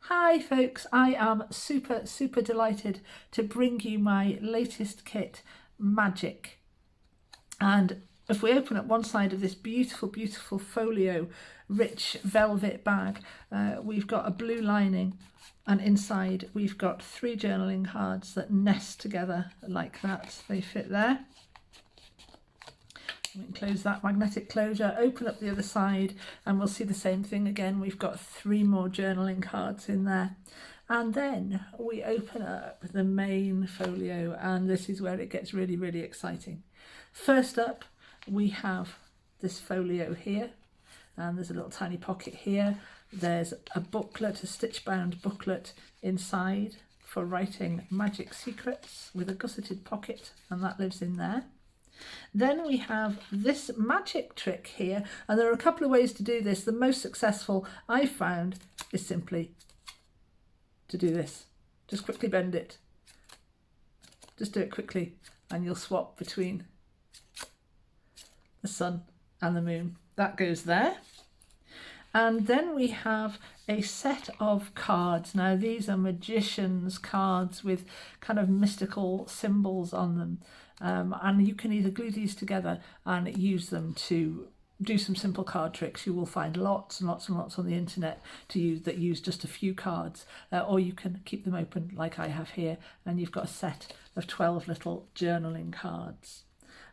Hi folks, I am super delighted to bring you my latest kit, Magic. And if we open up one side of this beautiful folio rich velvet bag, we've got a blue lining, and inside we've got 3 journaling cards that nest together like that. They fit there. We can close that magnetic closure, open up the other side, and we'll see the same thing again. We've got 3 more journaling cards in there. And then we open up the main folio, and this is where it gets really exciting. First up, we have this folio here, and there's a little tiny pocket here. There's a booklet, a stitch-bound booklet inside for writing magic secrets with a gusseted pocket, and that lives in there. Then we have this magic trick here, and there are a couple of ways to do this. The most successful I've found is simply to do this. Just quickly bend it. Just do it quickly and you'll swap between the sun and the moon. That goes there. And then we have a set of cards. Now these are magician's cards with kind of mystical symbols on them. And you can either glue these together and use them to do some simple card tricks. You will find lots and lots on the internet that use just a few cards, or you can keep them open like I have here, and you've got a set of 12 little journaling cards.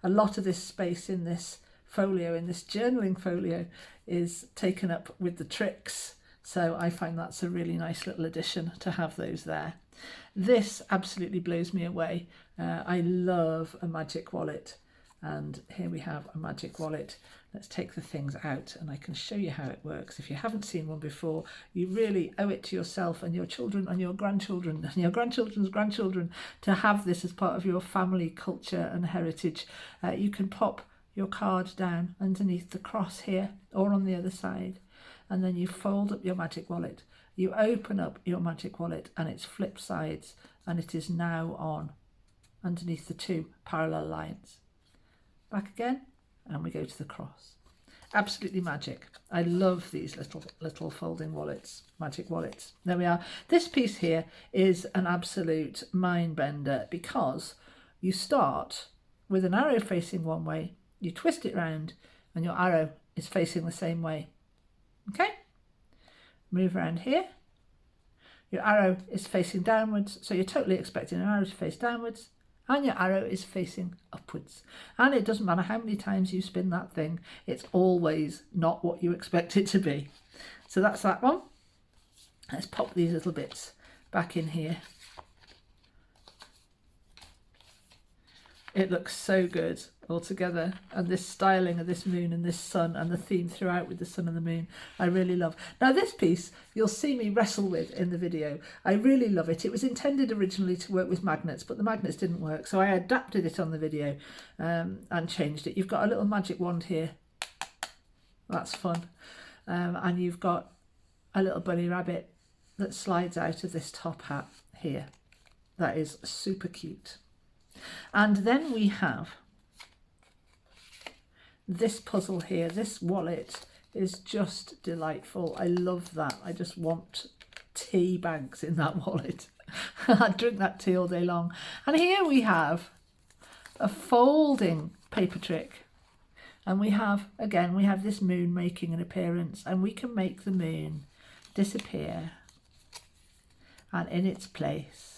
A lot of this space in this folio, in this journaling folio, is taken up with the tricks, so I find that's a really nice little addition to have those there. This absolutely blows me away. I love a magic wallet, and here we have a magic wallet. Let's take the things out and I can show you how it works. If you haven't seen one before, you really owe it to yourself and your children and your grandchildren and your grandchildren's grandchildren to have this as part of your family culture and heritage. You can pop your card down underneath the cross here or on the other side, and then you fold up your magic wallet. You open up your magic wallet and it's flip sides, and it is now on underneath the 2 parallel lines. Back again, and we go to the cross. Absolutely magic. I love these little folding wallets, magic wallets. There we are. This piece here is an absolute mind bender, because you start with an arrow facing one way, you twist it round, and your arrow is facing the same way. Okay? Move around here. Your arrow is facing downwards, so you're totally expecting an arrow to face downwards, and your arrow is facing upwards. And it doesn't matter how many times you spin that thing, it's always not what you expect it to be. So that's that one. Let's pop these little bits back in here. It looks so good all together, and this styling of this moon and this sun and the theme throughout with the sun and the moon, I really love. Now this piece you'll see me wrestle with in the video. I really love it. It was intended originally to work with magnets, but the magnets didn't work, so I adapted it on the video and changed it. You've got a little magic wand here. That's fun. And you've got a little bunny rabbit that slides out of this top hat here. That is super cute. And then we have this puzzle here. This wallet is just delightful. I love that. I just want tea bags in that wallet. I drink that tea all day long. And here we have a folding paper trick. And we have, again, we have this moon making an appearance, and we can make the moon disappear, and in its place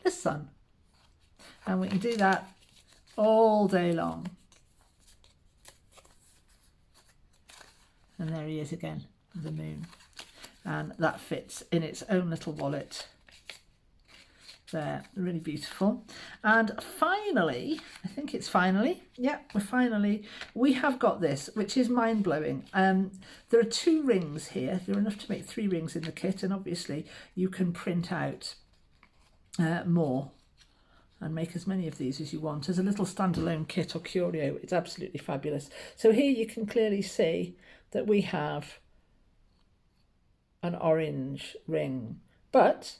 the sun. And we can do that all day long. And there he is again, the moon. And that fits in its own little wallet there. Really beautiful. And finally, I think it's finally, yeah, we have got this, which is mind-blowing. There are 2 rings here. There are enough to make 3 rings in the kit, and obviously you can print out more and make as many of these as you want as a little standalone kit or curio. It's absolutely fabulous. So here you can clearly see that we have an orange ring, but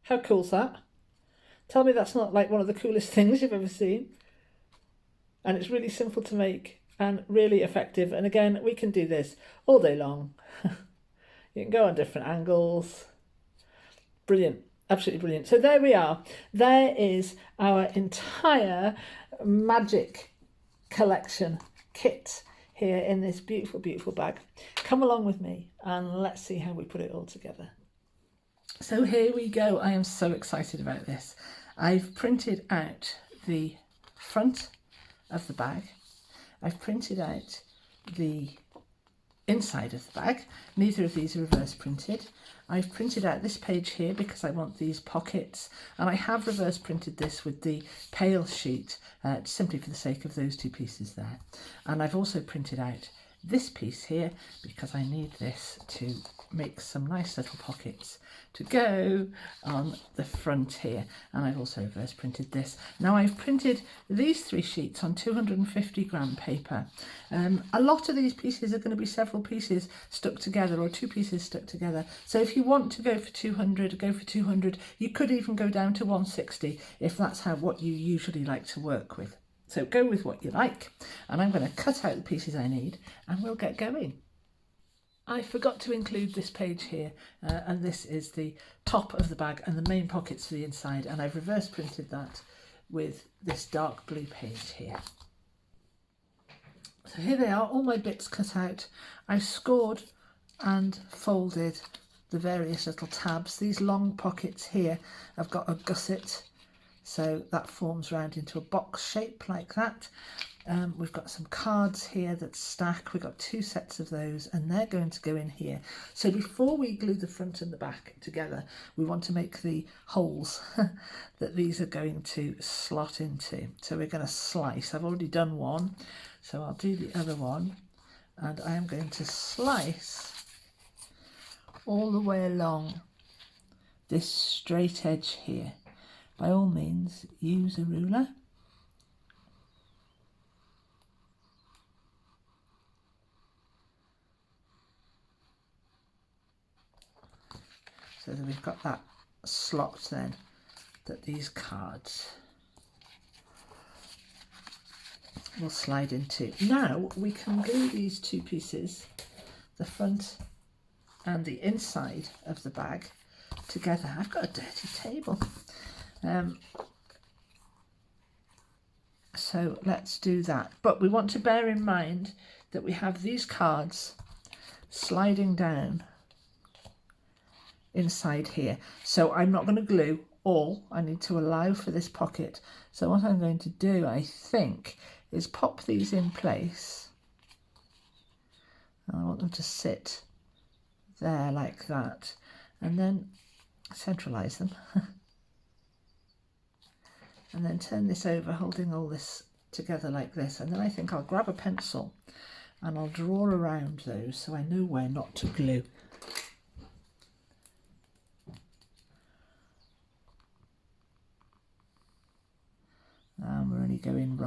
how cool's that? Tell me that's not like one of the coolest things you've ever seen. and it's really simple to make and really effective. And again, we can do this all day long. You can go on different angles. Brilliant, absolutely brilliant. So there we are. There is our entire magic collection kit here in this beautiful, beautiful bag. Come along with me and let's see how we put it all together. So here we go. I am so excited about this. I've printed out the front of the bag. I've printed out the inside of the bag. Neither of these are reverse printed. I've printed out this page here because I want these pockets, and I have reverse printed this with the pale sheet simply for the sake of those two pieces there. And I've also printed out this piece here because I need this to make some nice little pockets to go on the front here, and I've also reverse printed this. Now I've printed these 3 sheets on 250 gram paper. A lot of these pieces are going to be several pieces stuck together or 2 pieces stuck together, so if you want to go for 200, go for 200. You could even go down to 160 if that's what you usually like to work with. So go with what you like, and I'm going to cut out the pieces I need and we'll get going. I forgot to include this page here, and this is the top of the bag and the main pockets for the inside, and I've reverse printed that with this dark blue page here. So here they are, all my bits cut out. I've scored and folded the various little tabs. These long pockets here have got a gusset, so that forms round into a box shape like that. We've got some cards here that stack. We've got 2 sets of those, and they're going to go in here. So before we glue the front and the back together, we want to make the holes that these are going to slot into. So we're going to slice. I've already done one, so I'll do the other one, and I am going to slice all the way along this straight edge here. By all means, use a ruler. So that we've got that slot then that these cards will slide into. Now we can glue these 2 pieces, the front and the inside of the bag, together. I've got a dirty table. So let's do that. But we want to bear in mind that we have these cards sliding down inside here. So I'm not going to glue all. I need to allow for this pocket. So what I'm going to do, I think, is pop these in place. And I want them to sit there like that. And then centralize them. And then turn this over, holding all this together like this. And then I think I'll grab a pencil and I'll draw around those so I know where not to glue. And we're only going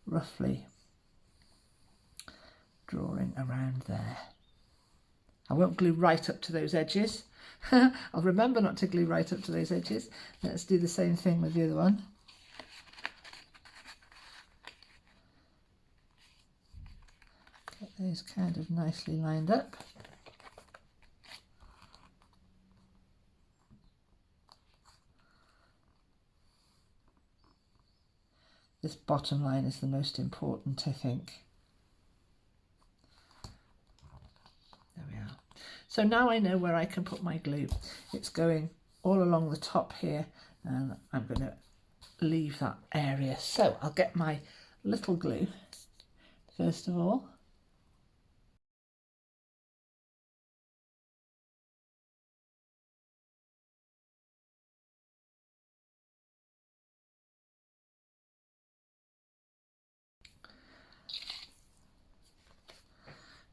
roughly drawing around there. I won't glue right up to those edges. I'll remember not to glue right up to those edges. Let's do the same thing with the other one. Get those kind of nicely lined up. This bottom line is the most important, I think. There we are. So now I know where I can put my glue. It's going all along the top here, and I'm going to leave that area. So I'll get my little glue first of all.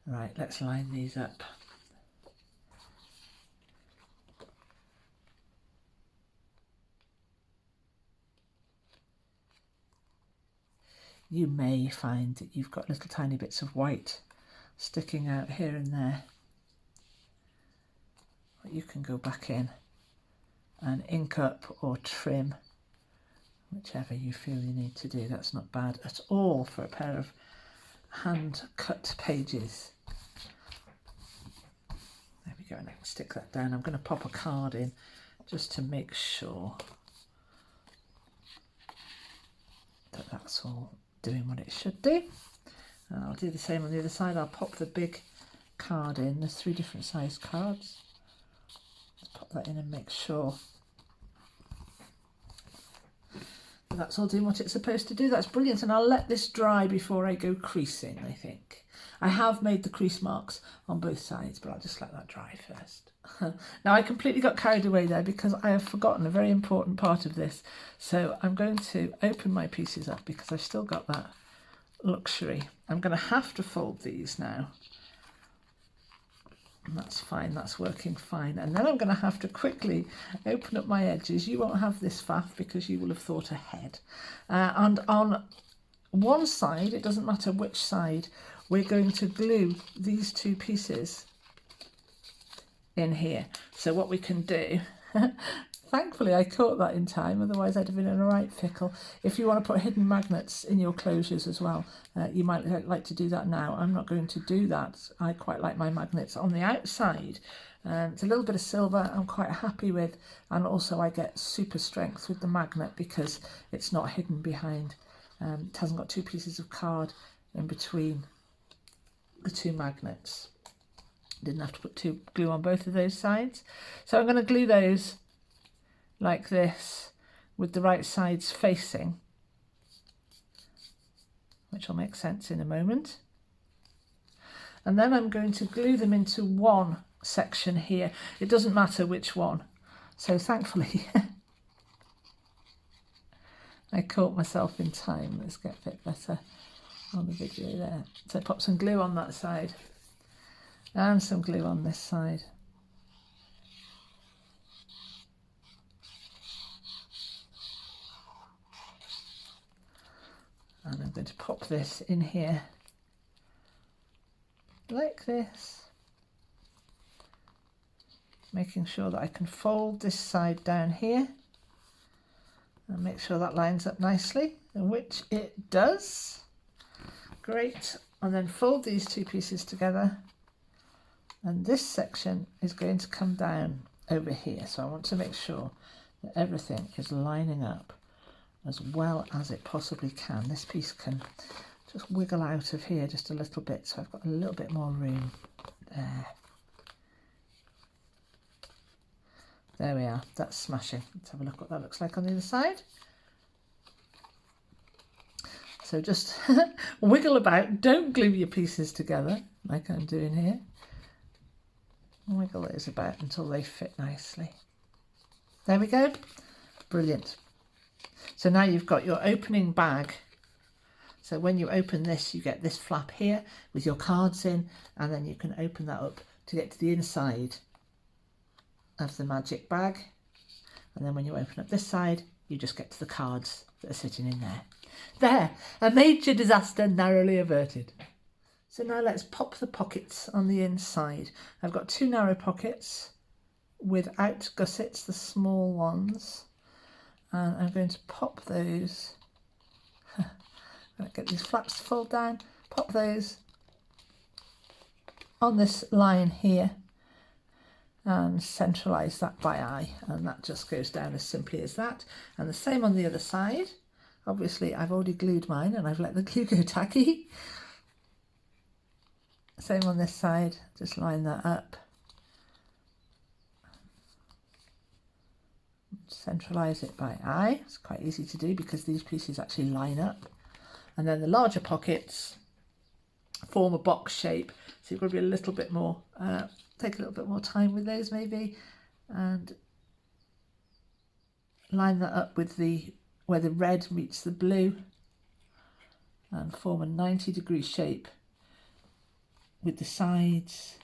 Right, let's line these up. You may find that you've got little tiny bits of white sticking out here and there. But you can go back in and ink up or trim whichever you feel you need to do. That's not bad at all for a pair of hand cut pages. There we go, and I can stick that down. I'm going to pop a card in just to make sure that that's all doing what it should do. And I'll do the same on the other side. I'll pop the big card in. There's 3 different size cards. Just pop that in and make sure that that's all doing what it's supposed to do. That's brilliant. And I'll let this dry before I go creasing, I think. I have made the crease marks on both sides, but I'll just let that dry first. Now, I completely got carried away there because I have forgotten a very important part of this. So I'm going to open my pieces up because I've still got that luxury. I'm going to have to fold these now. And that's fine, that's working fine. And then I'm going to have to quickly open up my edges. You won't have this faff because you will have thought ahead. And on one side, it doesn't matter which side, we're going to glue these 2 pieces in here. So what we can do, thankfully I caught that in time, otherwise I'd have been in a right pickle. If you want to put hidden magnets in your closures as well, you might like to do that now. I'm not going to do that. I quite like my magnets on the outside. It's a little bit of silver I'm quite happy with, and also I get super strength with the magnet because it's not hidden behind. It hasn't got 2 pieces of card in between the 2 magnets. Didn't have to put glue on both of those sides. So I'm going to glue those like this with the right sides facing, which will make sense in a moment. And then I'm going to glue them into one section here. It doesn't matter which one. So thankfully I caught myself in time. Let's get a bit better on the video there. So pop some glue on that side and some glue on this side. And I'm going to pop this in here like this, making sure that I can fold this side down here and make sure that lines up nicely, which it does. Great. And then fold these 2 pieces together, and this section is going to come down over here. So I want to make sure that everything is lining up as well as it possibly can. This piece can just wiggle out of here just a little bit, so I've got a little bit more room there. There we are, that's smashing. Let's have a look what that looks like on the other side. So just wiggle about, don't glue your pieces together like I'm doing here. Wiggle those about until they fit nicely. There we go, brilliant. So now you've got your opening bag. So when you open this, you get this flap here with your cards in, and then you can open that up to get to the inside of the magic bag. And then when you open up this side, you just get to the cards that are sitting in there. There, a major disaster narrowly averted. So now let's pop the pockets on the inside. I've got 2 narrow pockets without gussets, the small ones. And I'm going to pop those, get these flaps to fold down, pop those on this line here and centralise that by eye, and that just goes down as simply as that. And the same on the other side. Obviously I've already glued mine and I've let the glue go tacky. Same on this side, just line that up. Centralise it by eye. It's quite easy to do because these pieces actually line up. And then the larger pockets form a box shape, so you've got to be a little bit more, take a little bit more time with those maybe, and line that up with where the red meets the blue and form a 90-degree shape with the sides.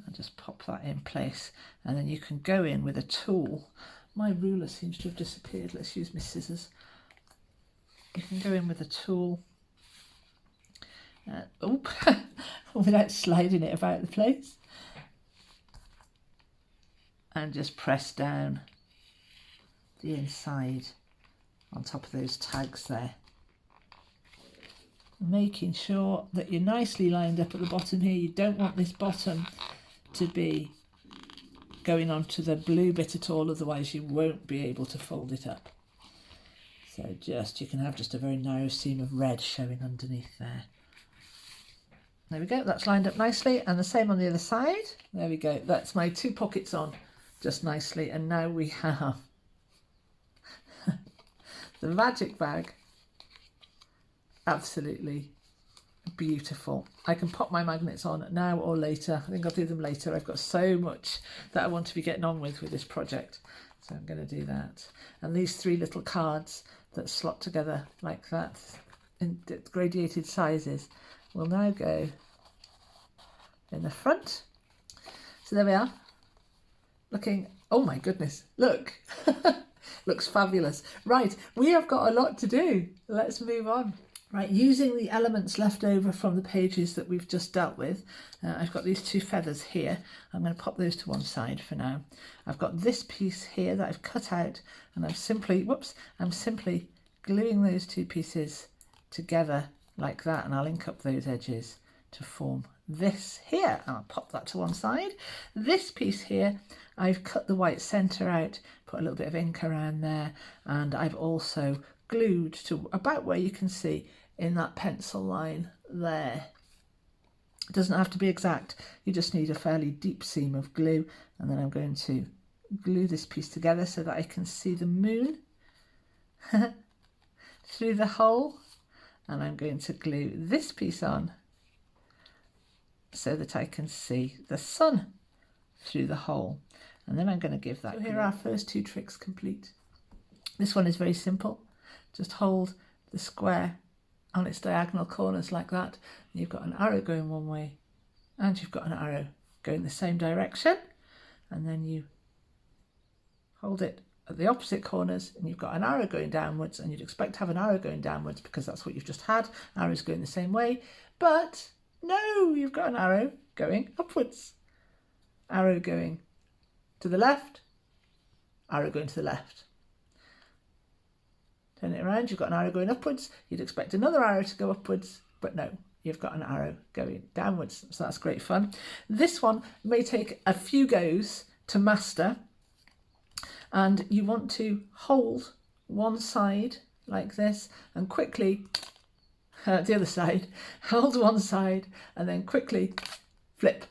And just pop that in place, and then you can go in with a tool. My ruler seems to have disappeared. Let's use my scissors. You can go in with a tool without sliding it about the place, and just press down the inside on top of those tags there. Making sure that you're nicely lined up at the bottom here. You don't want this bottom to be going onto the blue bit at all, otherwise you won't be able to fold it up. So you can have just a very narrow seam of red showing underneath there. There we go, that's lined up nicely, and the same on the other side. There we go, that's my 2 pockets on just nicely, and now we have the magic bag. Absolutely beautiful. I can pop my magnets on now or later. I think I'll do them later. I've got so much that I want to be getting on with this project, so I'm going to do that. And these 3 little cards that slot together like that in gradated sizes will now go in the front. So there we are, looking, oh my goodness, look. Looks fabulous. Right, we have got a lot to do. Let's move on. Right, using the elements left over from the pages that we've just dealt with, I've got these 2 feathers here. I'm going to pop those to one side for now. I've got this piece here that I've cut out, and I'm simply gluing those 2 pieces together like that, and I'll ink up those edges to form this here. I'll pop that to one side. This piece here, I've cut the white centre out, put a little bit of ink around there, and I've also glued to about where you can see in that pencil line there. It doesn't have to be exact, you just need a fairly deep seam of glue, and then I'm going to glue this piece together so that I can see the moon through the hole, and I'm going to glue this piece on so that I can see the sun through the hole, and then I'm going to give that. So here are our first 2 tricks complete. This one is very simple. Just hold the square on its diagonal corners like that. And you've got an arrow going one way, and you've got an arrow going the same direction, and then you hold it at the opposite corners, and you've got an arrow going downwards, and you'd expect to have an arrow going downwards because that's what you've just had. Arrows going the same way, but no, you've got an arrow going upwards. Arrow going to the left, arrow going to the left. Turn it around, you've got an arrow going upwards. You'd expect another arrow to go upwards, but no, you've got an arrow going downwards. So that's great fun. This one may take a few goes to master, and you want to hold one side like this and quickly the other side, hold one side and then quickly flip,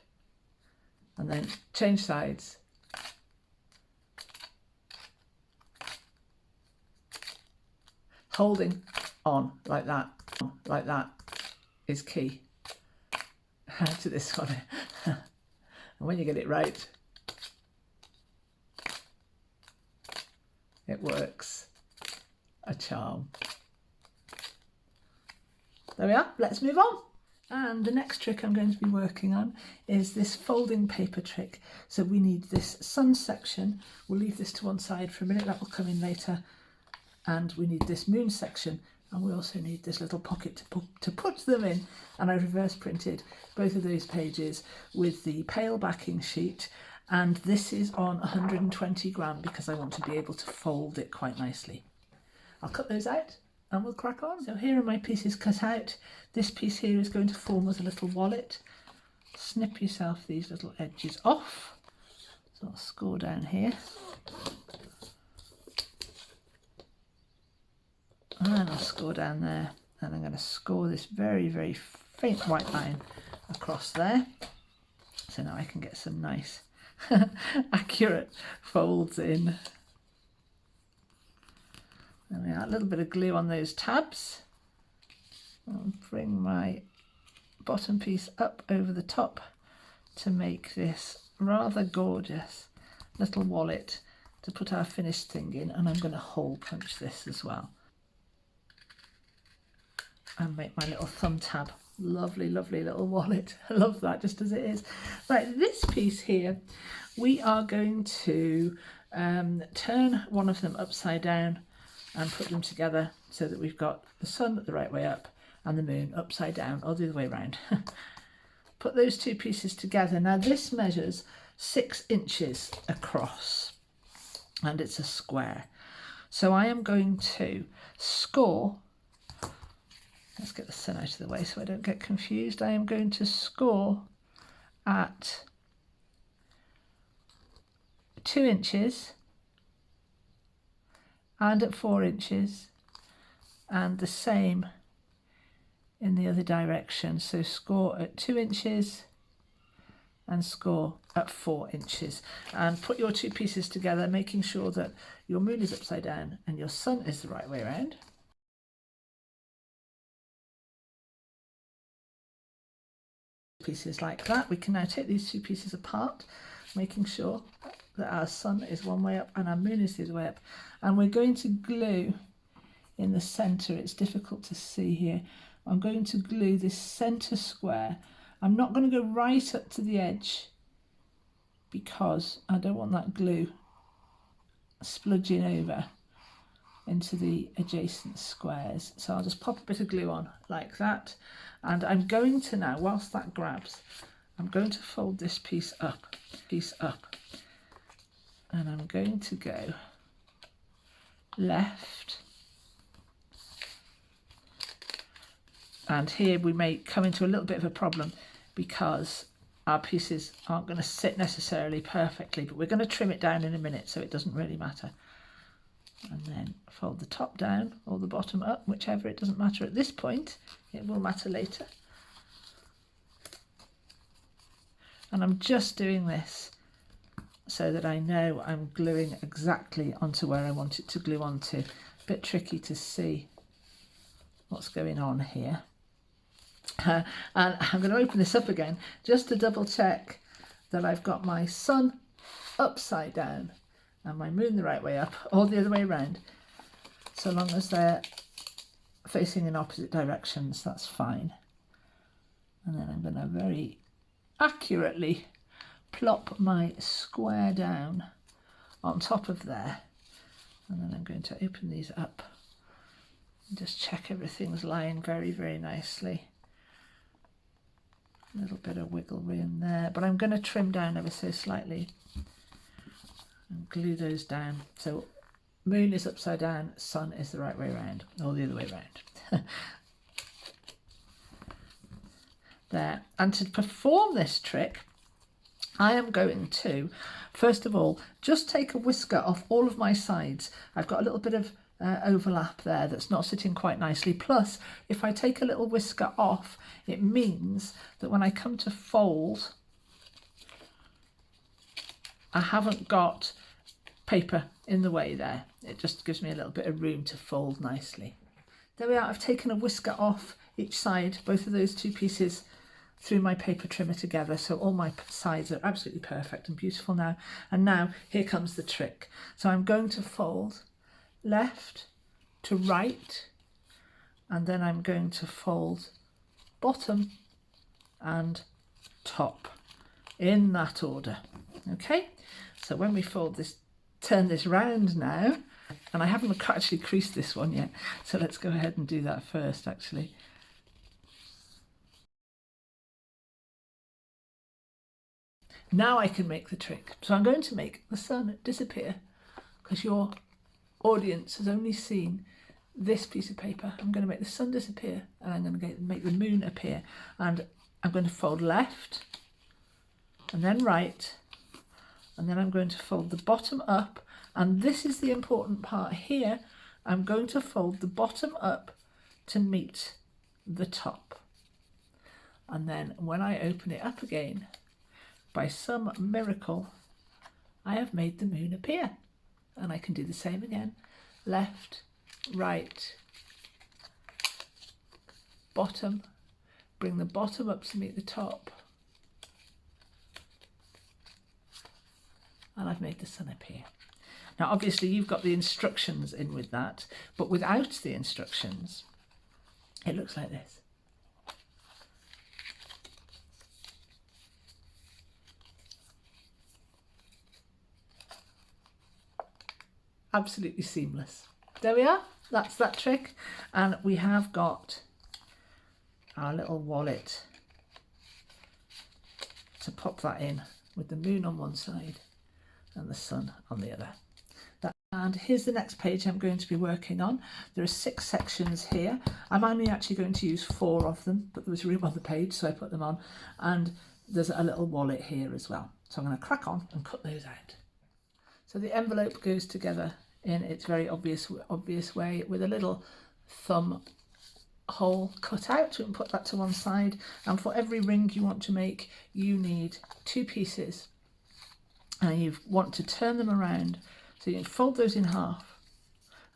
and then change sides. Holding on like that is key to this one. And when you get it right, it works a charm. There we are, let's move on. And the next trick I'm going to be working on is this folding paper trick. So we need this sun section. We'll leave this to one side for a minute, that will come in later. And we need this moon section, and we also need this little pocket to put them in. And I reverse printed both of those pages with the pale backing sheet, and this is on 120 gram because I want to be able to fold it quite nicely. I'll cut those out and we'll crack on. So here are my pieces cut out. This piece here is going to form as a little wallet. Snip yourself these little edges off. So I'll score down here. And I'll score down there, and I'm going to score this very, very faint white line across there. So now I can get some nice accurate folds in. There we are, a little bit of glue on those tabs. I'll bring my bottom piece up over the top to make this rather gorgeous little wallet to put our finished thing in, and I'm going to hole punch this as well. And make my little thumb tab. Lovely, lovely little wallet. I love that just as it is. Right, this piece here, we are going to turn one of them upside down and put them together so that we've got the sun the right way up and the moon upside down, or the other way around. Put those 2 pieces together. Now this measures 6 inches across, and it's a square. So I am going to score, let's get the sun out of the way so I don't get confused. I am going to score at 2 inches and at 4 inches, and the same in the other direction. So score at 2 inches and score at 4 inches, and put your two pieces together, making sure that your moon is upside down and your sun is the right way around. Pieces like that. We can now take these two pieces apart, making sure that our sun is one way up and our moon is the other way up, and we're going to glue in the center. It's difficult to see here. I'm going to glue this center square. I'm not going to go right up to the edge because I don't want that glue spludging over into the adjacent squares. So I'll just pop a bit of glue on like that, and I'm going to now, whilst that grabs, I'm going to fold this piece up, and I'm going to go left, and here we may come into a little bit of a problem because our pieces aren't going to sit necessarily perfectly, but we're going to trim it down in a minute, so it doesn't really matter. And then fold the top down or the bottom up, whichever, it doesn't matter at this point, it will matter later. And I'm just doing this so that I know I'm gluing exactly onto where I want it to glue onto. A bit tricky to see what's going on here. And I'm going to open this up again just to double check that I've got my sun upside down and my moon the right way up, or the other way around. So long as they're facing in opposite directions, that's fine. And then I'm going to very accurately plop my square down on top of there, and then I'm going to open these up and just check everything's lying very, very nicely. A little bit of wiggle room there, but I'm going to trim down ever so slightly and glue those down. So moon is upside down, sun is the right way around, or the other way around. There. And to perform this trick, I am going to, first of all, just take a whisker off all of my sides. I've got a little bit of overlap there that's not sitting quite nicely. Plus, if I take a little whisker off, it means that when I come to fold, I haven't got paper in the way there. It just gives me a little bit of room to fold nicely. There we are. I've taken a whisker off each side, both of those two pieces, through my paper trimmer together, so all my sides are absolutely perfect and beautiful now. And now here comes the trick. So I'm going to fold left to right, and then I'm going to fold bottom and top in that order. Okay, so when we fold this, turn this round now, and I haven't actually creased this one yet, so let's go ahead and do that first actually. Now I can make the trick. So I'm going to make the sun disappear because your audience has only seen this piece of paper. I'm going to make the sun disappear, and I'm going to make the moon appear. And I'm going to fold left and then right, and then I'm going to fold the bottom up. And this is the important part here. I'm going to fold the bottom up to meet the top. And then when I open it up again, by some miracle, I have made the moon appear. And I can do the same again. Left, right, bottom. Bring the bottom up to meet the top. And I've made the sun appear. Now, obviously, you've got the instructions in with that, but without the instructions, it looks like this. Absolutely seamless. There we are. That's that trick. And we have got our little wallet to pop that in with the moon on one side and the sun on the other. And here's the next page I'm going to be working on. There are 6 sections here. I'm only actually going to use 4 of them, but there was room on the page, so I put them on. And there's a little wallet here as well. So I'm going to crack on and cut those out. So the envelope goes together in its very obvious way with a little thumb hole cut out. We can put that to one side. And for every ring you want to make, you need 2 pieces. And you want to turn them around. So you fold those in half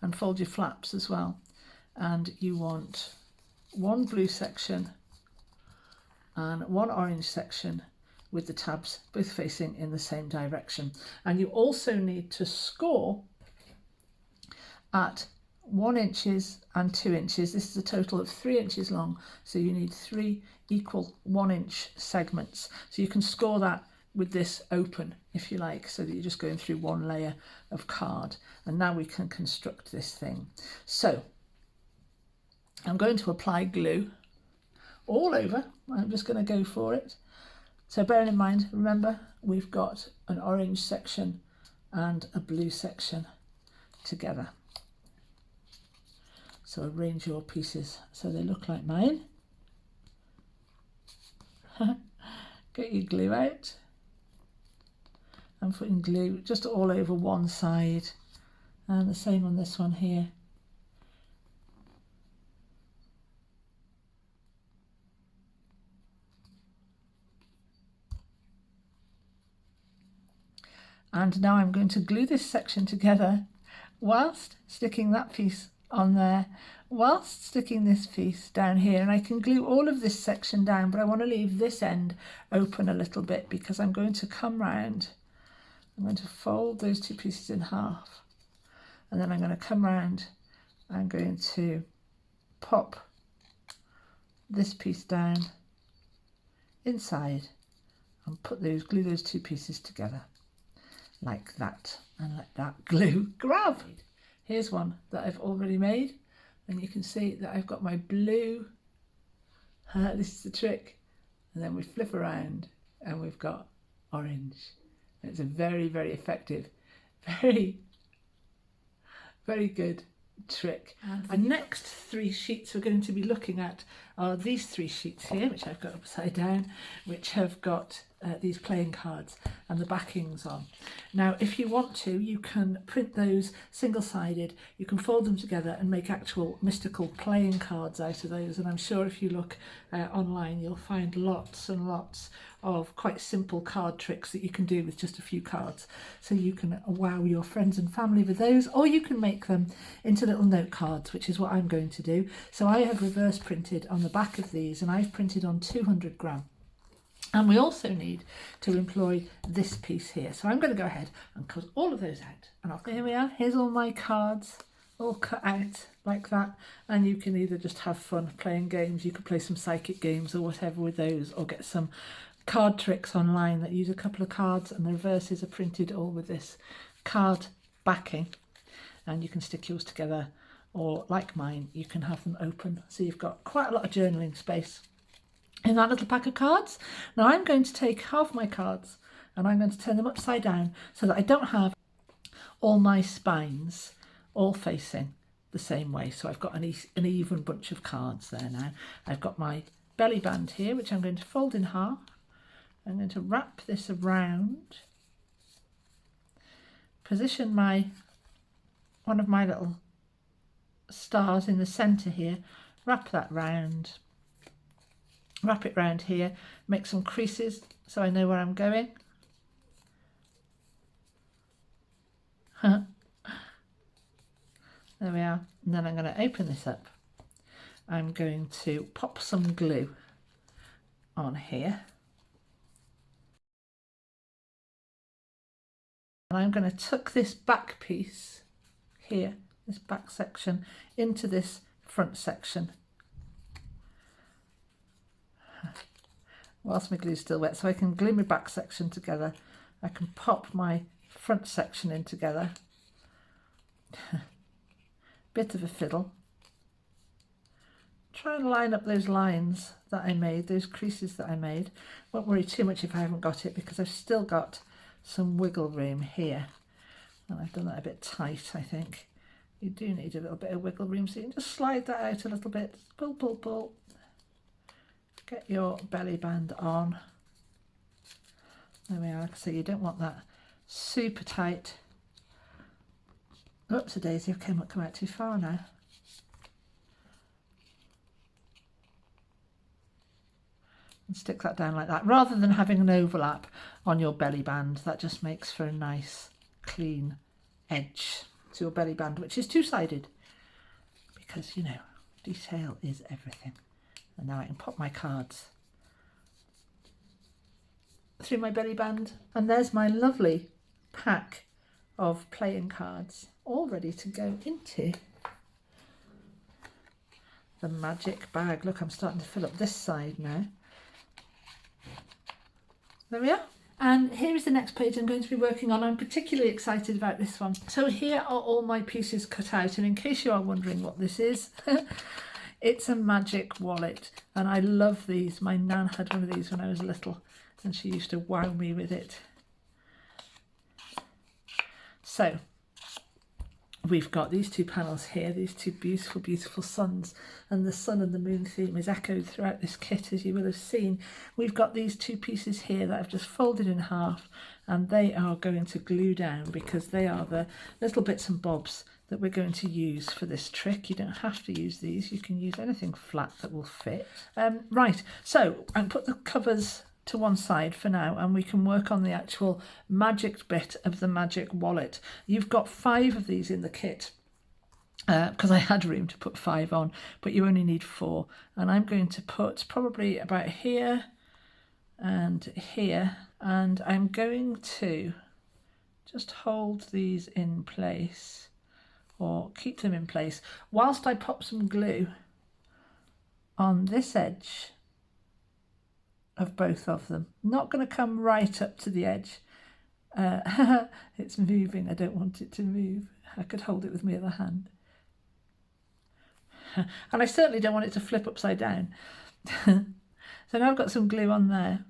and fold your flaps as well. And you want 1 blue section and 1 orange section with the tabs both facing in the same direction. And you also need to score at 1 inches and 2 inches. This is a total of 3 inches long. So you need 3 equal 1-inch segments. So you can score that with this open, if you like, so that you're just going through 1 layer of card. And now we can construct this thing. So I'm going to apply glue all over. I'm just going to go for it. So bearing in mind, remember, we've got an orange section and a blue section together. So arrange your pieces so they look like mine. Get your glue out. I'm putting glue just all over one side, and the same on this one here. And now I'm going to glue this section together whilst sticking that piece on there, whilst sticking this piece down here. And I can glue all of this section down, but I want to leave this end open a little bit because I'm going to come round. I'm going to fold those 2 pieces in half, and then I'm going to come round. I'm going to pop this piece down inside and glue those 2 pieces together like that, and let that glue grab. Here's one that I've already made, and you can see that I've got my blue. This is the trick, and then we flip around and we've got orange. It's a very, very effective, very, very good trick. And the next 3 sheets we're going to be looking at are these 3 sheets here, which I've got upside down, which have got these playing cards and the backings on. Now, if you want to, you can print those single-sided, you can fold them together and make actual mystical playing cards out of those. And I'm sure if you look online, you'll find lots and lots of quite simple card tricks that you can do with just a few cards. So you can wow your friends and family with those, or you can make them into little note cards, which is what I'm going to do. So I have reverse printed on the back of these, and I've printed on 200 gram. And we also need to employ this piece here. So I'm going to go ahead and cut all of those out. And here we are. Here's all my cards all cut out like that. And you can either just have fun playing games. You could play some psychic games or whatever with those, or get some card tricks online that use a couple of cards, and the reverses are printed all with this card backing. And you can stick yours together, or like mine, you can have them open. So you've got quite a lot of journaling space in that little pack of cards. Now I'm going to take half my cards and I'm going to turn them upside down so that I don't have all my spines all facing the same way. So I've got an even bunch of cards there now. I've got my belly band here, which I'm going to fold in half. I'm going to wrap this around, position one of my little stars in the centre here, wrap that round, wrap it round here, make some creases so I know where I'm going. There we are. And then I'm going to open this up. I'm going to pop some glue on here. And I'm going to tuck this back piece here, this back section, into this front section whilst my glue's still wet, so I can glue my back section together. I can pop my front section in together. Bit of a fiddle. Try and line up those lines that I made, those creases that I made. Won't worry too much if I haven't got it, because I've still got some wiggle room here. And I've done that a bit tight, I think. You do need a little bit of wiggle room, so you can just slide that out a little bit. Pull, pull, pull. Get your belly band on. There we are. Like I say, you don't want that super tight. Oops, a daisy, I've come out too far now. And stick that down like that, rather than having an overlap on your belly band. That just makes for a nice, clean edge to your belly band, which is two-sided, because, you know, detail is everything. And now I can pop my cards through my belly band, and there's my lovely pack of playing cards all ready to go into the magic bag. Look, I'm starting to fill up this side now. There we are. And here is the next page I'm going to be working on. I'm particularly excited about this one. So here are all my pieces cut out, and in case you are wondering what this is, it's a magic wallet, and I love these. My nan had one of these when I was little, and she used to wow me with it. So we've got these two panels here, these two beautiful, beautiful suns, and the sun and the moon theme is echoed throughout this kit, as you will have seen. We've got these two pieces here that I've just folded in half, and they are going to glue down because they are the little bits and bobs that we're going to use for this trick. You don't have to use these, you can use anything flat that will fit. Right, so I put the covers to one side for now, and we can work on the actual magic bit of the magic wallet. You've got 5 of these in the kit because I had room to put 5 on, but you only need 4, and I'm going to put probably about here and here, and I'm going to just hold these in place, or keep them in place, whilst I pop some glue on this edge of both of them. Not going to come right up to the edge. It's moving, I don't want it to move. I could hold it with my other hand. And I certainly don't want it to flip upside down. So now I've got some glue on there.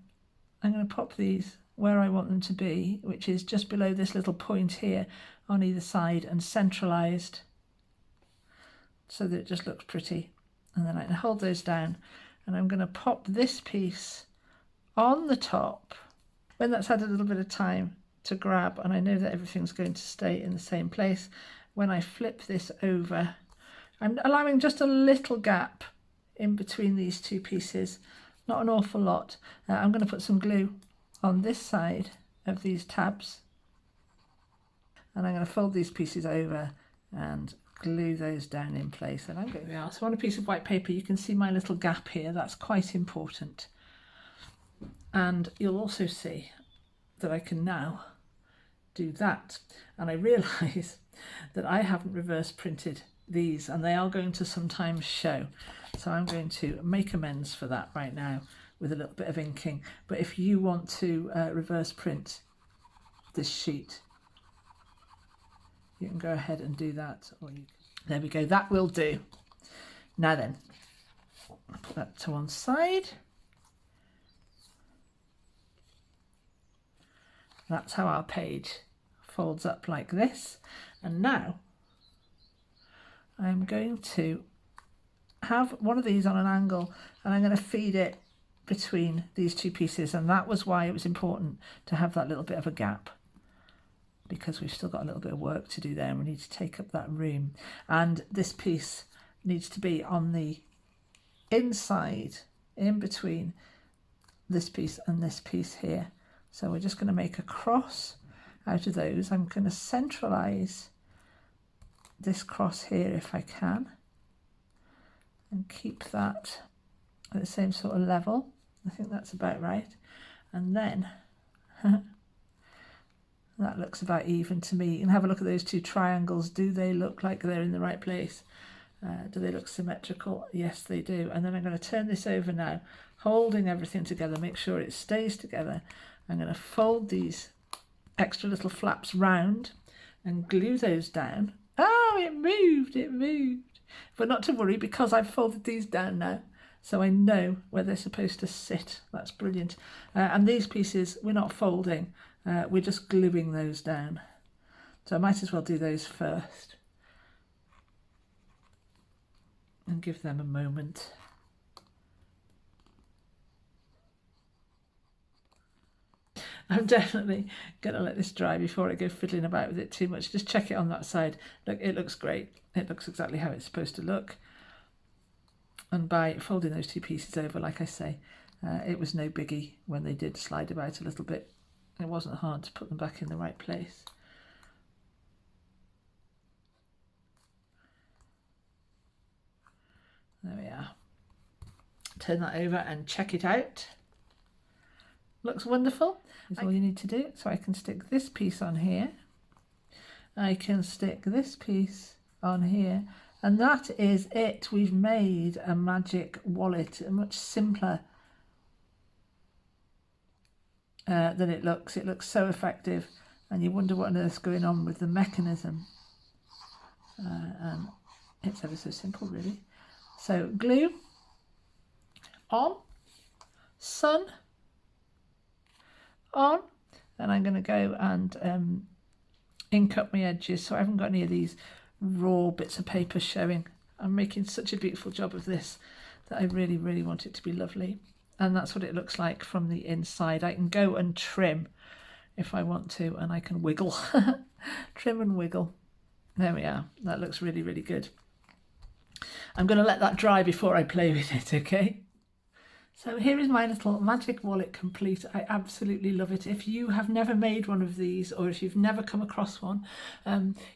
I'm going to pop these where I want them to be, which is just below this little point here on either side, and centralised so that it just looks pretty. And then I can hold those down, and I'm going to pop this piece on the top when that's had a little bit of time to grab, and I know that everything's going to stay in the same place. When I flip this over, I'm allowing just a little gap in between these two pieces, not an awful lot. I'm going to put some glue on this side of these tabs, and I'm going to fold these pieces over and glue those down in place. And I'm going to, so on a piece of white paper you can see my little gap here. That's quite important. And you'll also see that I can now do that. And I realise that I haven't reverse printed these, and they are going to sometimes show. So I'm going to make amends for that right now with a little bit of inking. But if you want to reverse print this sheet, you can go ahead and do that. Or you can... There we go, that will do. Now then, I'll put that to one side. That's how our page folds up like this. And now I'm going to have one of these on an angle, and I'm going to feed it between these two pieces. And that was why it was important to have that little bit of a gap, because we've still got a little bit of work to do there, and we need to take up that room. And this piece needs to be on the inside, in between this piece and this piece here. So we're just going to make a cross out of those. I'm going to centralise this cross here if I can, and keep that at the same sort of level. I think that's about right. And then that looks about even to me. You can have a look at those two triangles. Do they look like they're in the right place? Do they look symmetrical? Yes, they do. And then I'm going to turn this over now, holding everything together, make sure it stays together. I'm going to fold these extra little flaps round and glue those down. Oh, it moved. But not to worry, because I've folded these down now, so I know where they're supposed to sit. That's brilliant. And these pieces, we're not folding, we're just gluing those down. So I might as well do those first and give them a moment. I'm definitely going to let this dry before I go fiddling about with it too much. Just check it on that side. Look, it looks great. It looks exactly how it's supposed to look. And by folding those two pieces over, like I say, it was no biggie when they did slide about a little bit. It wasn't hard to put them back in the right place. There we are. Turn that over and check it out. Looks wonderful. That's all you need to do. So I can stick this piece on here. I can stick this piece on here. And that is it. We've made a magic wallet, much simpler than it looks. It looks so effective, and you wonder what on earth's going on with the mechanism. And it's ever so simple, really. So glue on, sun on, and I'm going to go and ink up my edges so I haven't got any of these raw bits of paper showing. I'm making such a beautiful job of this that I really, really want it to be lovely. And that's what it looks like from the inside. I can go and trim if I want to, and I can wiggle. Trim and wiggle. There we are. That looks really, really good. I'm going to let that dry before I play with it, okay? So here is my little magic wallet complete. I absolutely love it. If you have never made one of these, or if you've never come across one,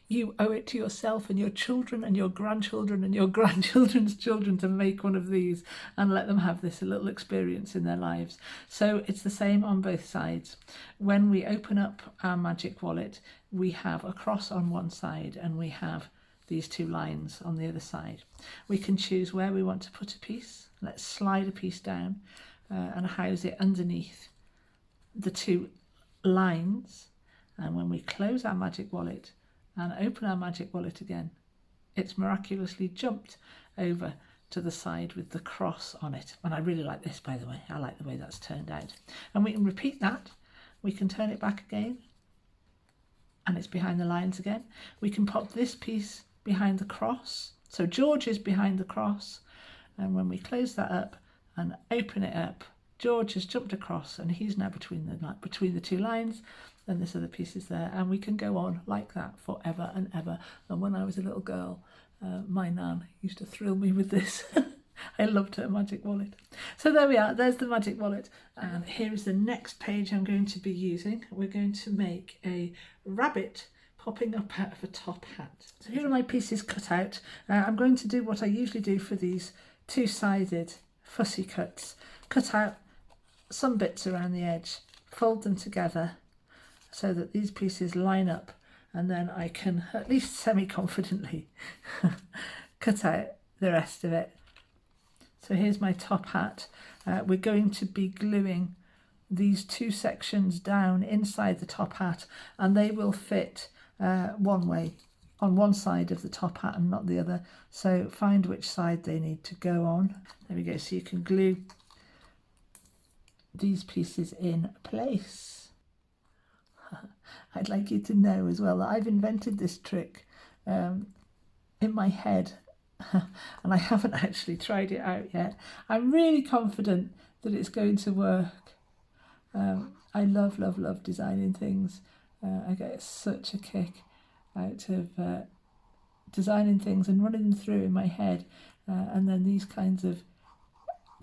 you owe it to yourself and your children and your grandchildren and your grandchildren's children to make one of these and let them have this little experience in their lives. So it's the same on both sides. When we open up our magic wallet, we have a cross on one side and we have these two lines on the other side. We can choose where we want to put a piece. Let's slide a piece down and house it underneath the two lines. And when we close our magic wallet and open our magic wallet again, it's miraculously jumped over to the side with the cross on it. And I really like this, by the way. I like the way that's turned out. And we can repeat that. We can turn it back again and it's behind the lines again. We can pop this piece behind the cross. So George is behind the cross. And when we close that up and open it up, George has jumped across and he's now between the two lines, and this other piece is there. And we can go on like that forever and ever. And when I was a little girl, my nan used to thrill me with this. I loved her magic wallet. So there we are, there's the magic wallet. And here is the next page I'm going to be using. We're going to make a rabbit popping up out of a top hat. So here are my pieces cut out. I'm going to do what I usually do for these two-sided fussy cuts. Cut out some bits around the edge, fold them together so that these pieces line up, and then I can at least semi-confidently cut out the rest of it. So here's my top hat. We're going to be gluing these two sections down inside the top hat, and they will fit one way on one side of the top hat and not the other. So find which side they need to go on. There we go. So you can glue these pieces in place. I'd like you to know as well that I've invented this trick in my head and I haven't actually tried it out yet. I'm really confident that it's going to work. I love, love, love designing things. I get such a kick out of designing things and running them through in my head, and then these kinds of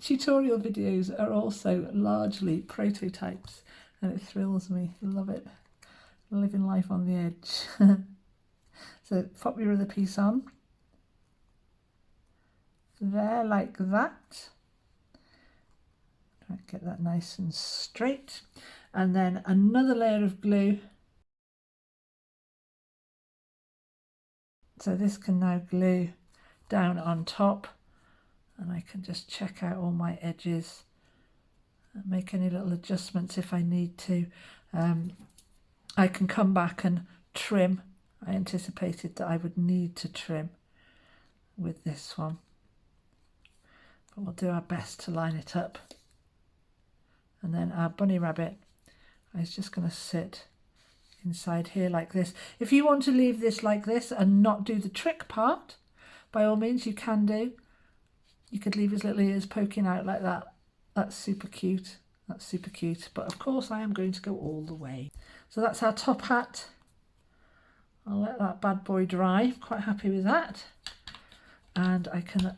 tutorial videos are also largely prototypes, and it thrills me. I love it. Living life on the edge. So pop your other piece on there like that. Try to get that nice and straight, and then another layer of glue. So this can now glue down on top, and I can just check out all my edges and make any little adjustments if I need to. I can come back and trim. I anticipated that I would need to trim with this one, but we'll do our best to line it up. And then our bunny rabbit is just going to sit inside here like this. If you want to leave this like this and not do the trick part, by all means you can do. You could leave his little ears poking out like that. That's super cute. That's super cute. But of course I am going to go all the way. So that's our top hat. I'll let that bad boy dry. I'm quite happy with that. And I can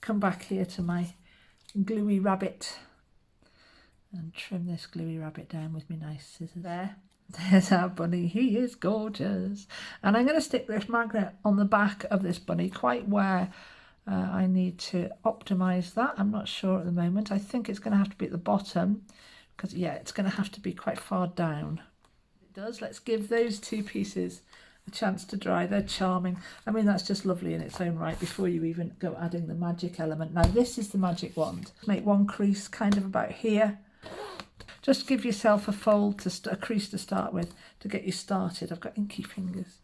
come back here to my gluey rabbit and trim this gluey rabbit down with my nice scissors. There's our bunny. He is gorgeous. And I'm going to stick this magnet on the back of this bunny quite where I need to optimise that. I'm not sure at the moment. I think it's going to have to be at the bottom because, yeah, it's going to have to be quite far down. It does. Let's give those two pieces a chance to dry. They're charming. I mean, that's just lovely in its own right before you even go adding the magic element. Now, this is the magic wand. Make one crease kind of about here. Just give yourself a fold, a crease to start with to get you started. I've got inky fingers.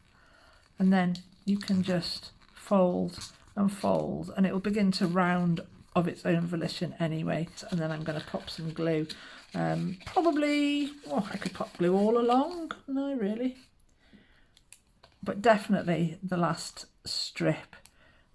And then you can just fold and fold and it will begin to round of its own volition anyway. And then I'm going to pop some glue. Probably, oh, I could pop glue all along. No, really. But definitely the last strip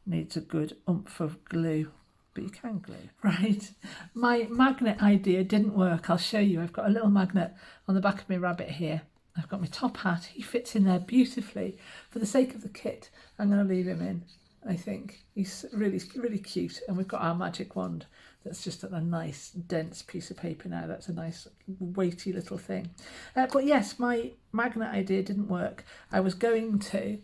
needs a good oomph of glue. But you can glue. Right, my magnet idea didn't work. I'll show you. I've got a little magnet on the back of my rabbit here. I've got my top hat. He fits in there beautifully. For the sake of the kit, I'm going to leave him in, I think. He's really, really cute. And we've got our magic wand that's just a nice, dense piece of paper now. That's a nice, weighty little thing. But yes, my magnet idea didn't work. I was going to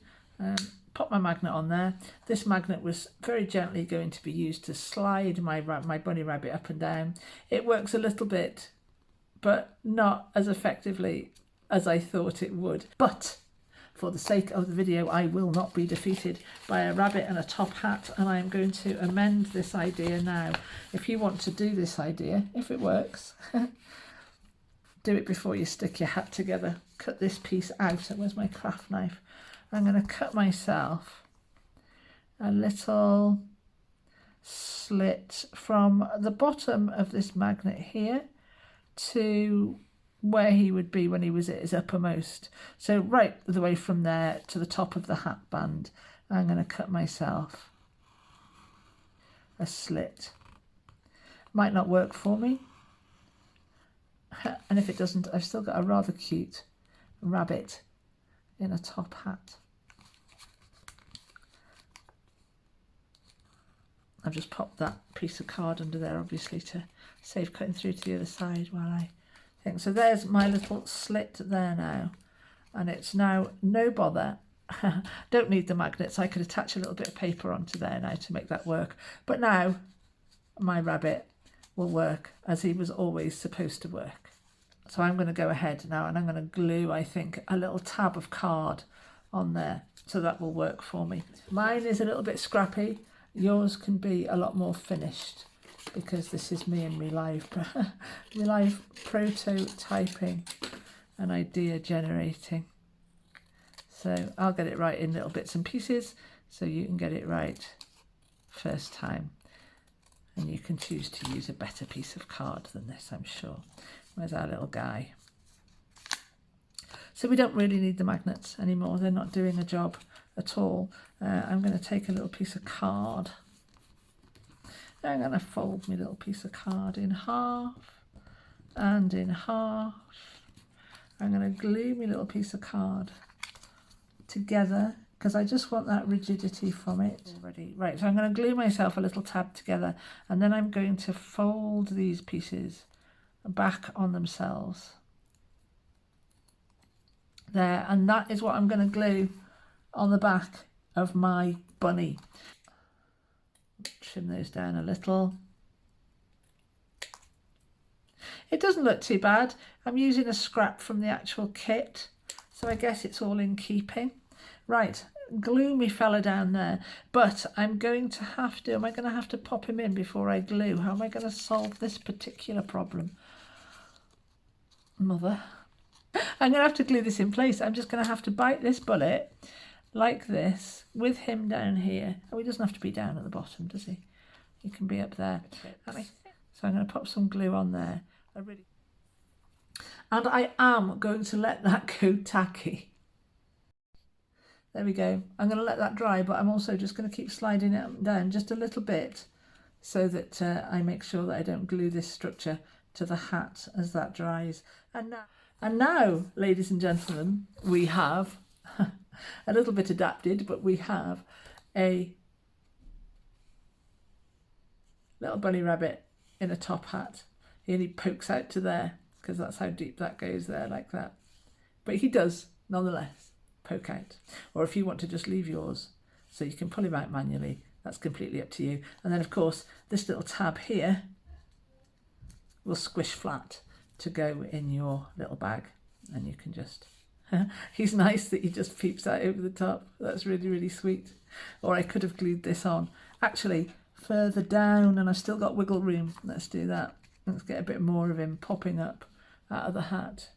pop my magnet on there. This magnet was very gently going to be used to slide my bunny rabbit up and down. It works a little bit, but not as effectively as I thought it would. But for the sake of the video, I will not be defeated by a rabbit and a top hat, and I am going to amend this idea now. If you want to do this idea, if it works, do it before you stick your hat together. Cut this piece out. Where's my craft knife? I'm going to cut myself a little slit from the bottom of this magnet here to where he would be when he was at his uppermost. So right the way from there to the top of the hat band, I'm going to cut myself a slit. Might not work for me. And if it doesn't, I've still got a rather cute rabbit in a top hat. I've just popped that piece of card under there, obviously, to save cutting through to the other side while I think. So there's my little slit there now, and it's now no bother. Don't need the magnets. I could attach a little bit of paper onto there now to make that work. But now my rabbit will work as he was always supposed to work. So I'm going to go ahead now and I'm going to glue, I think, a little tab of card on there. So that will work for me. Mine is a little bit scrappy. Yours can be a lot more finished because this is me and me live prototyping and idea generating. So I'll get it right in little bits and pieces so you can get it right first time. And you can choose to use a better piece of card than this, I'm sure. Where's our little guy? So we don't really need the magnets anymore. They're not doing a job at all. I'm going to take a little piece of card. I'm going to fold my little piece of card in half and in half. I'm going to glue my little piece of card together because I just want that rigidity from it already. Right, so I'm going to glue myself a little tab together and then I'm going to fold these pieces back on themselves. There, and that is what I'm going to glue on the back of my bunny. Trim those down a little. It doesn't look too bad. I'm using a scrap from the actual kit, so I guess it's all in keeping. Right, glue me fella down there, but am I going to have to pop him in before I glue? How am I going to solve this particular problem? Mother. I'm going to have to glue this in place. I'm just going to have to bite this bullet like this with him down here. Oh, he doesn't have to be down at the bottom, does he? He can be up there. So I'm going to pop some glue on there. And I am going to let that go tacky. There we go. I'm going to let that dry, but I'm also just going to keep sliding it up and down just a little bit so that I make sure that I don't glue this structure to the hat as that dries. And now, ladies and gentlemen, we have a little bit adapted, but we have a little bunny rabbit in a top hat. He only pokes out to there because that's how deep that goes there, like that. But he does, nonetheless, poke out. Or if you want to just leave yours so you can pull him out manually, that's completely up to you. And then, of course, this little tab here will squish flat to go in your little bag, and you can just he's nice that he just peeps out over the top. That's really, really sweet. Or I could have glued this on actually further down, and I've still got wiggle room. Let's do that. Let's get a bit more of him popping up out of the hat.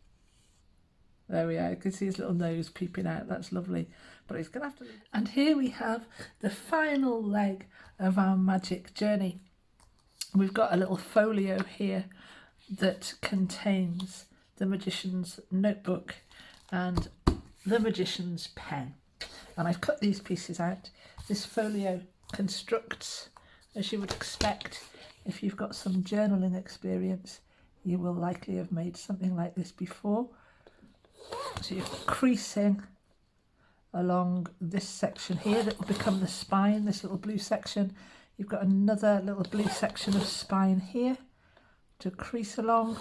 There we are. You can see his little nose peeping out. That's lovely. But he's going to have to... And here we have the final leg of our magic journey. We've got a little folio here that contains the magician's notebook and the magician's pen. And I've cut these pieces out. This folio constructs, as you would expect, if you've got some journaling experience, you will likely have made something like this before. So you're creasing along this section here that will become the spine, this little blue section. You've got another little blue section of spine here to crease along,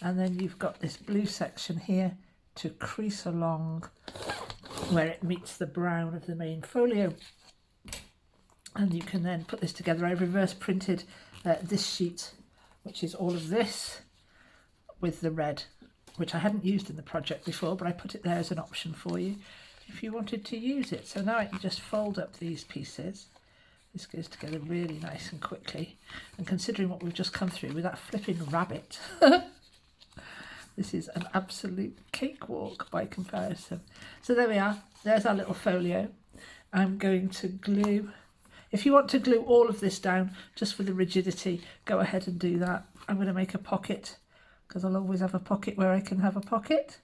and then you've got this blue section here to crease along where it meets the brown of the main folio. And you can then put this together. I reverse printed this sheet, which is all of this, with the red, which I hadn't used in the project before, but I put it there as an option for you if you wanted to use it. So now I can just fold up these pieces. This goes together really nice and quickly. And considering what we've just come through with that flipping rabbit, this is an absolute cakewalk by comparison. So there we are. There's our little folio. I'm going to glue. If you want to glue all of this down just for the rigidity, go ahead and do that. I'm going to make a pocket, because I'll always have a pocket where I can have a pocket.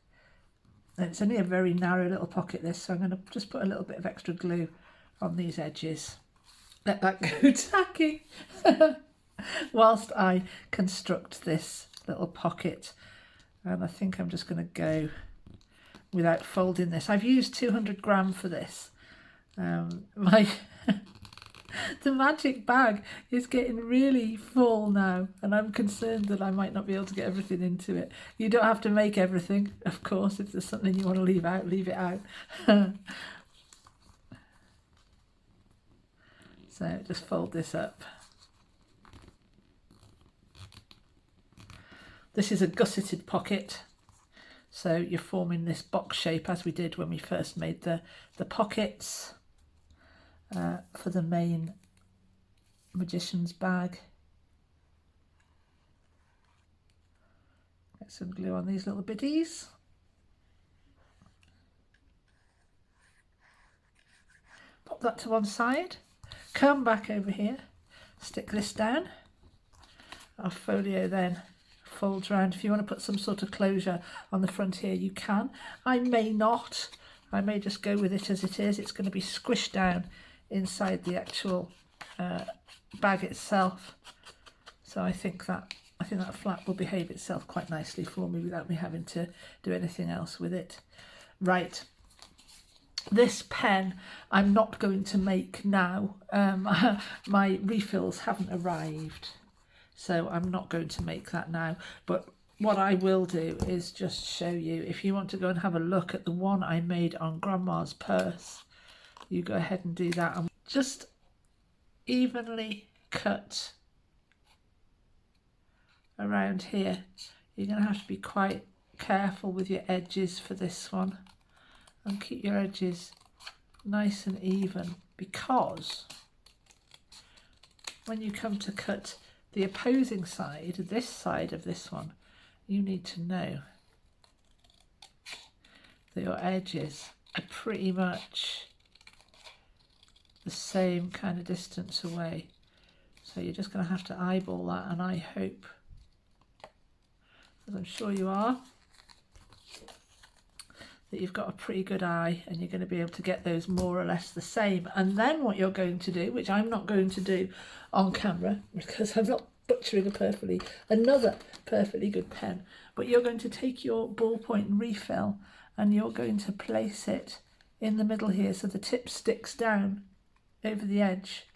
And it's only a very narrow little pocket, this, so I'm going to just put a little bit of extra glue on these edges. Let that go tacky whilst I construct this little pocket. And I think I'm just going to go without folding this. I've used 200 gram for this. The magic bag is getting really full now, and I'm concerned that I might not be able to get everything into it. You don't have to make everything, of course. If there's something you want to leave out, leave it out. So just fold this up. This is a gusseted pocket, so you're forming this box shape as we did when we first made the pockets for the main magician's bag. Get some glue on these little biddies. Pop that to one side. Come back over here, stick this down. Our folio then folds around. If you want to put some sort of closure on the front here, you can. I may not. I may just go with it as it is. It's going to be squished down inside the actual bag itself. So I think that flap will behave itself quite nicely for me without me having to do anything else with it. Right. This pen I'm not going to make now. My refills haven't arrived, so I'm not going to make that now. But what I will do is just show you, if you want to go and have a look at the one I made on Grandma's purse, you go ahead and do that. And just evenly cut around here. You're going to have to be quite careful with your edges for this one. And keep your edges nice and even, because when you come to cut the opposing side, this side of this one, you need to know that your edges are pretty much the same kind of distance away. So you're just going to have to eyeball that, and I hope as I'm sure you are, that you've got a pretty good eye and you're going to be able to get those more or less the same. And then what you're going to do, which I'm not going to do on camera because I'm not butchering another perfectly good pen, but you're going to take your ballpoint refill and you're going to place it in the middle here so the tip sticks down over the edge.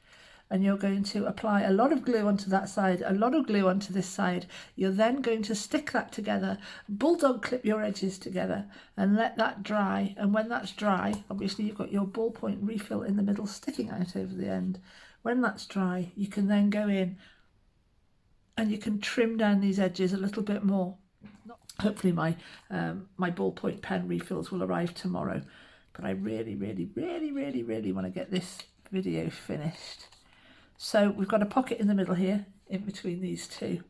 And you're going to apply a lot of glue onto that side, a lot of glue onto this side. You're then going to stick that together, bulldog clip your edges together and let that dry. And when that's dry, obviously you've got your ballpoint refill in the middle sticking out over the end. When that's dry, you can then go in and you can trim down these edges a little bit more. Hopefully my ballpoint pen refills will arrive tomorrow, but I really want to get this video finished. So we've got a pocket in the middle here, in between these two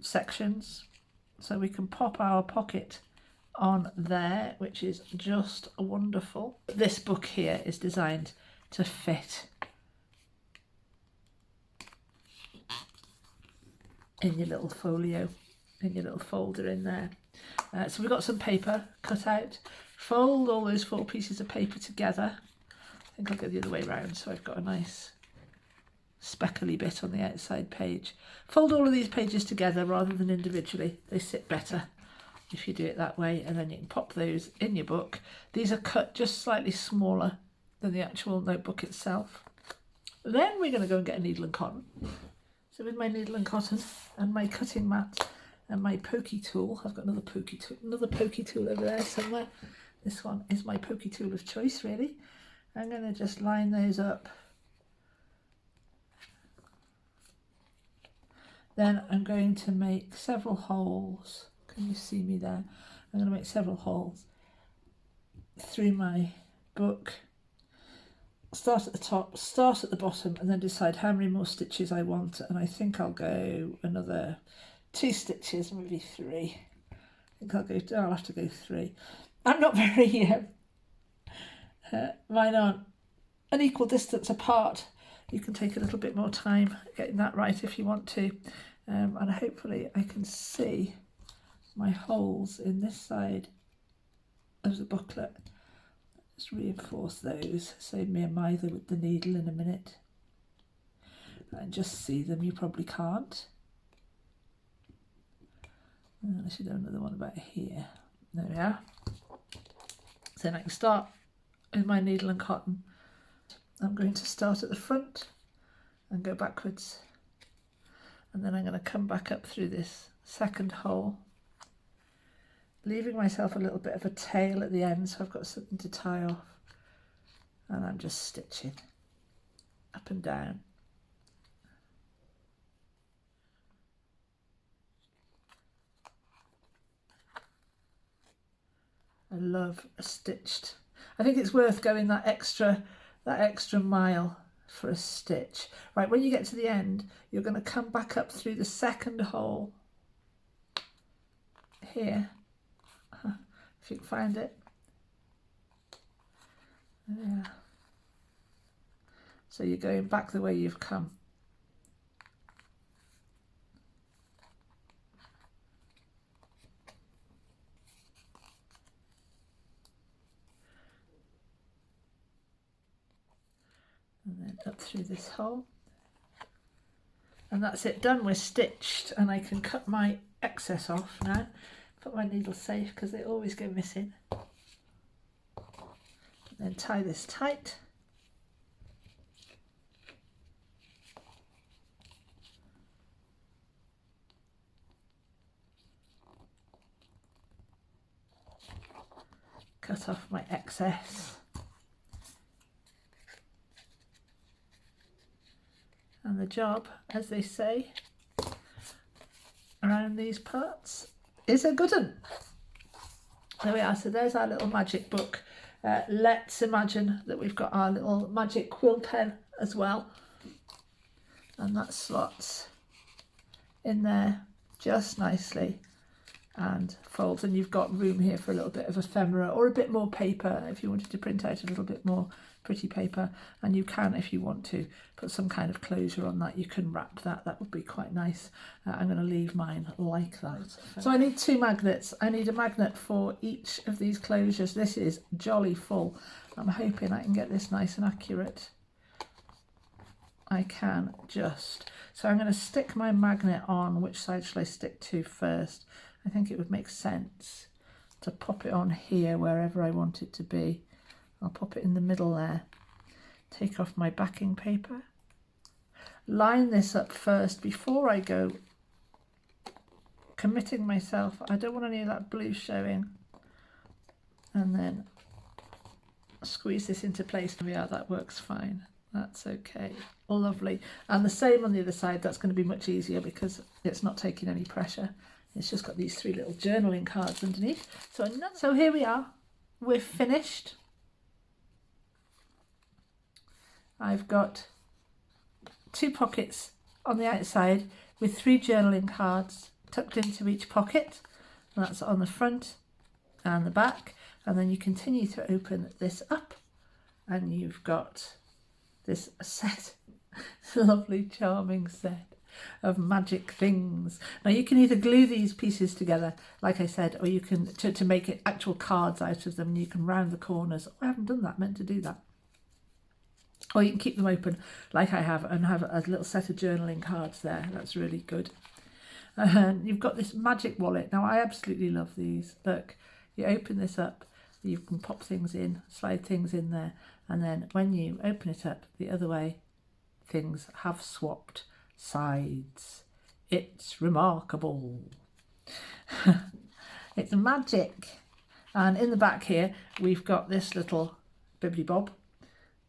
sections. So we can pop our pocket on there, which is just wonderful. This book here is designed to fit in your little folio, in your little folder in there. So we've got some paper cut out. Fold all those 4 pieces of paper together. I think I'll go the other way around so I've got a nice speckly bit on the outside page. Fold all of these pages together rather than individually. They sit better if you do it that way, and then you can pop those in your book. These are cut just slightly smaller than the actual notebook itself. Then we're going to go and get a needle and cotton. So with my needle and cotton and my cutting mat and my pokey tool, I've got another pokey tool over there somewhere. This one is my pokey tool of choice, really. I'm going to just line those up. Then I'm going to make several holes. Can you see me there? I'm going to make several holes through my book. Start at the top, start at the bottom, and then decide how many more stitches I want. And I think I'll go another 2 stitches, maybe 3. I think I'll have to go 3. I'm not very, mine aren't an equal distance apart. You can take a little bit more time getting that right if you want to. And hopefully I can see my holes in this side of the booklet. Just reinforce those, save me a mither with the needle in a minute. And just see them, you probably can't. I should have another one about here. There we are. So then I can start with my needle and cotton. I'm going to start at the front and go backwards, and then I'm going to come back up through this second hole, leaving myself a little bit of a tail at the end so I've got something to tie off, and I'm just stitching up and down. I love a stitched. I think it's worth going that extra mile for a stitch. Right, when you get to the end, you're going to come back up through the second hole here, if you can find it. Yeah. So you're going back the way you've come. And then up through this hole, and that's it, done. We're stitched, and I can cut my excess off now, put my needle safe because they always go missing, and then tie this tight. Cut off my excess. And the job, as they say around these parts, is a good one. There we are. So there's our little magic book. Let's imagine that we've got our little magic quill pen as well, and that slots in there just nicely and folds, and you've got room here for a little bit of ephemera or a bit more paper if you wanted to print out a little bit more pretty paper, and you can, if you want to, put some kind of closure on that. You can wrap that, that would be quite nice. I'm going to leave mine like that. So I need 2 magnets. I need a magnet for each of these closures. This is jolly full. I'm hoping I can get this nice and accurate. I can just. So I'm going to stick my magnet on. Which side shall I stick to first? I think it would make sense to pop it on here wherever I want it to be. I'll pop it in the middle there. Take off my backing paper. Line this up first before I go committing myself. I don't want any of that blue showing. And then squeeze this into place. Yeah, that works fine. That's okay. Lovely. And the same on the other side. That's going to be much easier because it's not taking any pressure. It's just got these 3 little journaling cards underneath. So here we are. We're finished. I've got 2 pockets on the outside with 3 journaling cards tucked into each pocket. And that's on the front and the back. And then you continue to open this up and you've got this set, lovely charming set of magic things. Now you can either glue these pieces together, like I said, or you can, to make it actual cards out of them, and you can round the corners. Oh, I haven't done that, meant to do that. Or you can keep them open like I have and have a little set of journaling cards there. That's really good. And you've got this magic wallet. Now I absolutely love these. Look, you open this up, you can pop things in, slide things in there, and then when you open it up the other way, things have swapped sides. It's remarkable. It's magic. And in the back here we've got this little bibbly bob,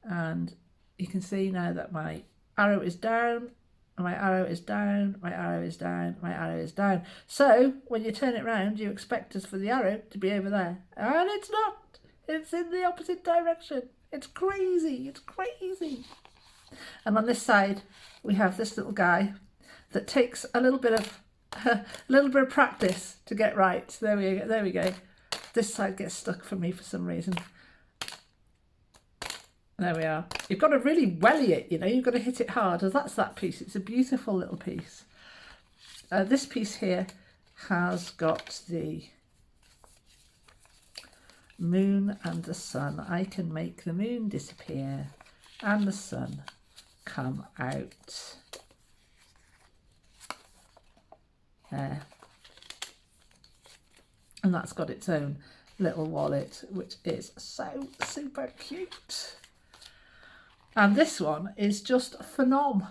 and you can see now that my arrow is down, my arrow is down, my arrow is down, my arrow is down. So when you turn it round, you expect us for the arrow to be over there, and it's not. It's in the opposite direction. It's crazy. It's crazy. And on this side we have this little guy that takes a little bit of practice to get right. There we go. This side gets stuck for me for some reason. There we are. You've got to really welly it, you know, you've got to hit it hard. And that's that piece. It's a beautiful little piece. This piece here has got the moon and the sun. I can make the moon disappear and the sun come out. There. And that's got its own little wallet, which is so super cute. And this one is just phenom.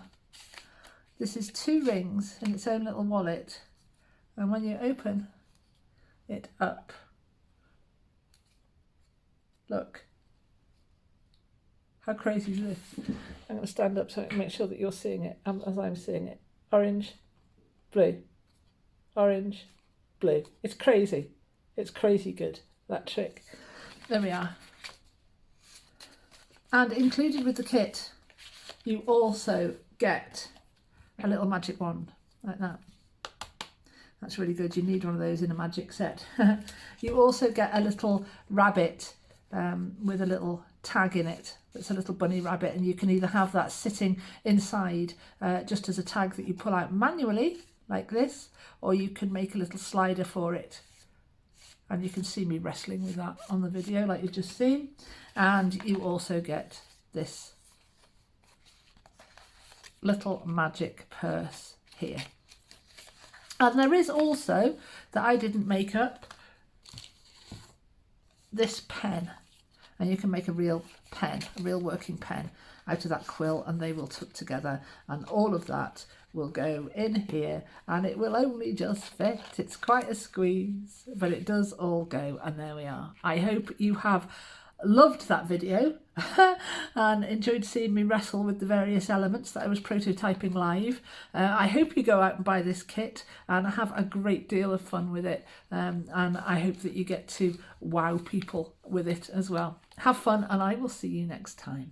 This is 2 rings in its own little wallet. And when you open it up, look. How crazy is this? I'm going to stand up so I can make sure that you're seeing it as I'm seeing it. Orange, blue, orange, blue. It's crazy. It's crazy good, that trick. There we are. And included with the kit, you also get a little magic wand like that. That's really good. You need one of those in a magic set. You also get a little rabbit with a little tag in it. It's a little bunny rabbit, and you can either have that sitting inside just as a tag that you pull out manually like this, or you can make a little slider for it. And you can see me wrestling with that on the video like you've just seen. And you also get this little magic purse here. And there is also, that I didn't make up, this pen. And you can make a real pen, a real working pen out of that quill, and they will tuck together, and all of that will go in here, and it will only just fit. It's quite a squeeze, but it does all go, and there we are. I hope you have loved that video and enjoyed seeing me wrestle with the various elements that I was prototyping live. I hope you go out and buy this kit and have a great deal of fun with it, and I hope that you get to wow people with it as well. Have fun, and I will see you next time.